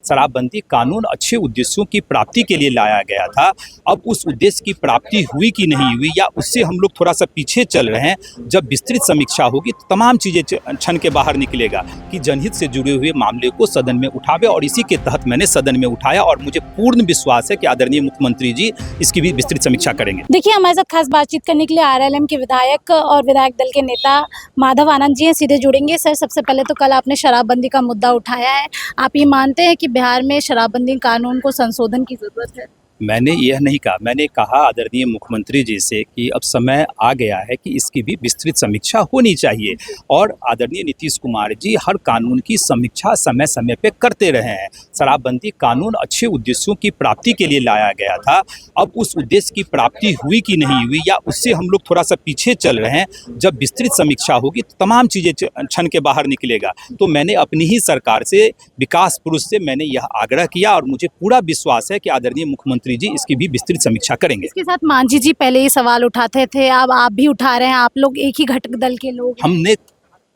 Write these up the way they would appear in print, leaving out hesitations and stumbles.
शराबबंदी कानून अच्छे उद्देश्यों की प्राप्ति के लिए लाया गया था। अब उस उद्देश्य की प्राप्ति हुई कि नहीं हुई, या उससे हम लोग थोड़ा सा पीछे चल रहे हैं। जब विस्तृत समीक्षा होगी तो तमाम चीज़ें छन के बाहर निकलेगा कि जनहित से जुड़े हुए मामले को सदन में उठावे, और इसी के तहत मैंने सदन में उठाया और मुझे पूर्ण विश्वास है कि आदरणीय मुख्यमंत्री जी इसकी भी विस्तृत समीक्षा करेंगे। देखिए, हमारे साथ खास बातचीत करने के लिए आरएलएम के विधायक और विधायक दल के नेता माधव आनंद जी हैं, सीधे जुड़ेंगे। सर, सबसे पहले तो कल आपने शराबबंदी का मुद्दा उठाया है। आप ये मानते हैं कि बिहार में शराबबंदी कानून को संशोधन की जरूरत है? मैंने यह नहीं कहा, मैंने कहा आदरणीय मुख्यमंत्री जी से कि अब समय आ गया है कि इसकी भी विस्तृत समीक्षा होनी चाहिए, और आदरणीय नीतीश कुमार जी हर कानून की समीक्षा समय समय पे करते रहे हैं। शराबबंदी कानून अच्छे उद्देश्यों की प्राप्ति के लिए लाया गया था। अब उस उद्देश्य की प्राप्ति हुई कि नहीं हुई, या उससे हम लोग थोड़ा सा पीछे चल रहे हैं। जब विस्तृत समीक्षा होगी तो तमाम चीज़ें छन के बाहर निकलेगा। तो मैंने अपनी ही सरकार से, विकास पुरुष से मैंने यह आग्रह किया, और मुझे पूरा विश्वास है कि आदरणीय मुख्यमंत्री जी इसकी भी विस्तृत समीक्षा करेंगे। इसके साथ मांझी जी पहले ही सवाल उठाते थे, अब आप भी उठा रहे हैं। आप लोग एक ही घटक दल के लोग हैं। हमने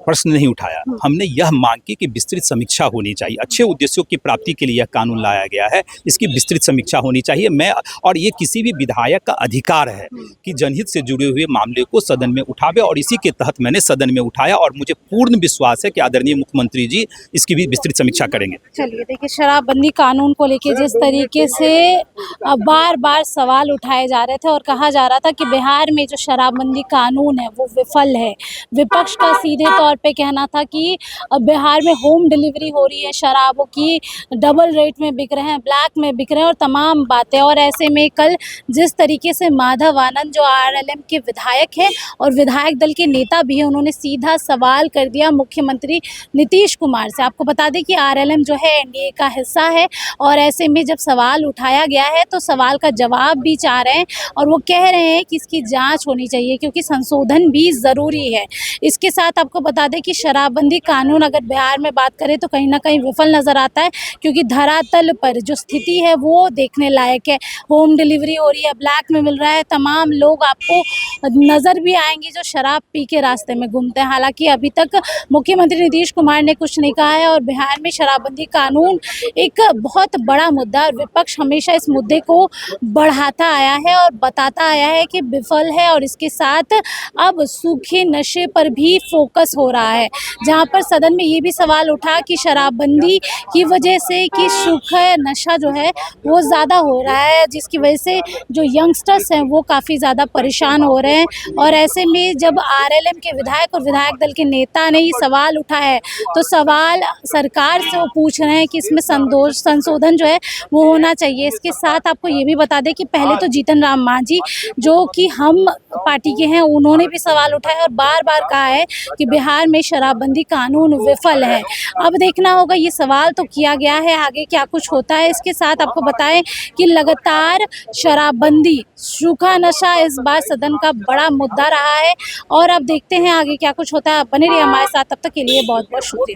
प्रश्न नहीं उठाया, हमने यह मांग की कि विस्तृत समीक्षा होनी चाहिए। अच्छे उद्देश्यों की प्राप्ति के लिए यह कानून लाया गया है, इसकी विस्तृत समीक्षा होनी चाहिए। और ये किसी भी विधायक का अधिकार है कि जनहित से जुड़े हुए मामले को सदन में उठावे, और इसी के तहत मैंने सदन में उठाया, और मुझे पूर्ण विश्वास है कि आदरणीय मुख्यमंत्री जी इसकी भी विस्तृत समीक्षा करेंगे। चलिए, देखिए, शराबबंदी कानून को लेकर जिस तरीके से बार बार सवाल उठाए जा रहे थे और कहा जा रहा था कि बिहार में जो शराबबंदी कानून है वो विफल है। विपक्ष का सीधे तौर पे कहना था कि बिहार में होम डिलीवरी हो रही है शराबों की, डबल रेट में बिक रहे हैं, ब्लैक में बिक रहे हैं, और तमाम बातें। और ऐसे में कल जिस तरीके से माधव आनंद, जो आरएलएम के विधायक हैं और विधायक दल के नेता भी हैं, उन्होंने सीधा सवाल कर दिया मुख्यमंत्री नीतीश कुमार से। आपको बता दें कि आरएलएम जो है एनडीए का हिस्सा है, और ऐसे में जब सवाल उठाया गया है तो सवाल का जवाब भी चाह रहे हैं, और वो कह रहे हैं कि इसकी जांच होनी चाहिए क्योंकि संशोधन भी ज़रूरी है। इसके साथ आपको बता दें कि शराबबंदी कानून अगर बिहार में बात करें तो कहीं ना कहीं विफल नज़र आता है, क्योंकि धरातल पर जो स्थिति है वो देखने लायक है। होम डिलीवरी हो रही है, ब्लैक में मिल रहा है, तमाम लोग आपको नज़र भी आएंगे जो शराब पी के रास्ते में घूमते हैं। हालांकि अभी तक मुख्यमंत्री नीतीश कुमार ने कुछ नहीं कहा है, और बिहार में शराबबंदी कानून एक बहुत बड़ा मुद्दा है, और विपक्ष हमेशा इस मुद्दे को बढ़ाता आया है और बताता आया है कि विफल है। और इसके साथ अब सूखे नशे पर भी फोकस हो रहा है, जहां पर सदन में ये भी सवाल उठा कि शराबबंदी की वजह से कि सूखा नशा जो है वो ज़्यादा हो रहा है, जिसकी वजह से जो यंगस्टर्स हैं वो काफ़ी ज़्यादा परेशान हो रहे हैं। और ऐसे में जब आरएलएम के विधायक और विधायक दल के नेता ने ये सवाल उठाया है तो सवाल सरकार से वो पूछ रहे हैं कि इसमें संशोधन जो है वो होना चाहिए। इसके साथ आपको ये भी बता दें कि पहले तो जीतन राम मांझी, जो कि हम पार्टी के हैं, उन्होंने भी सवाल उठाया और बार बार कहा है कि बिहार में शराबबंदी कानून विफल है। अब देखना होगा, ये सवाल तो किया गया है, आगे क्या कुछ होता है। इसके साथ आपको बताएं कि लगातार शराबबंदी, सूखा नशा इस बार सदन का बड़ा मुद्दा रहा है, और अब देखते हैं आगे क्या कुछ होता है। बने रहिए हमारे साथ, तब तक के लिए बहुत बहुत शुक्रिया।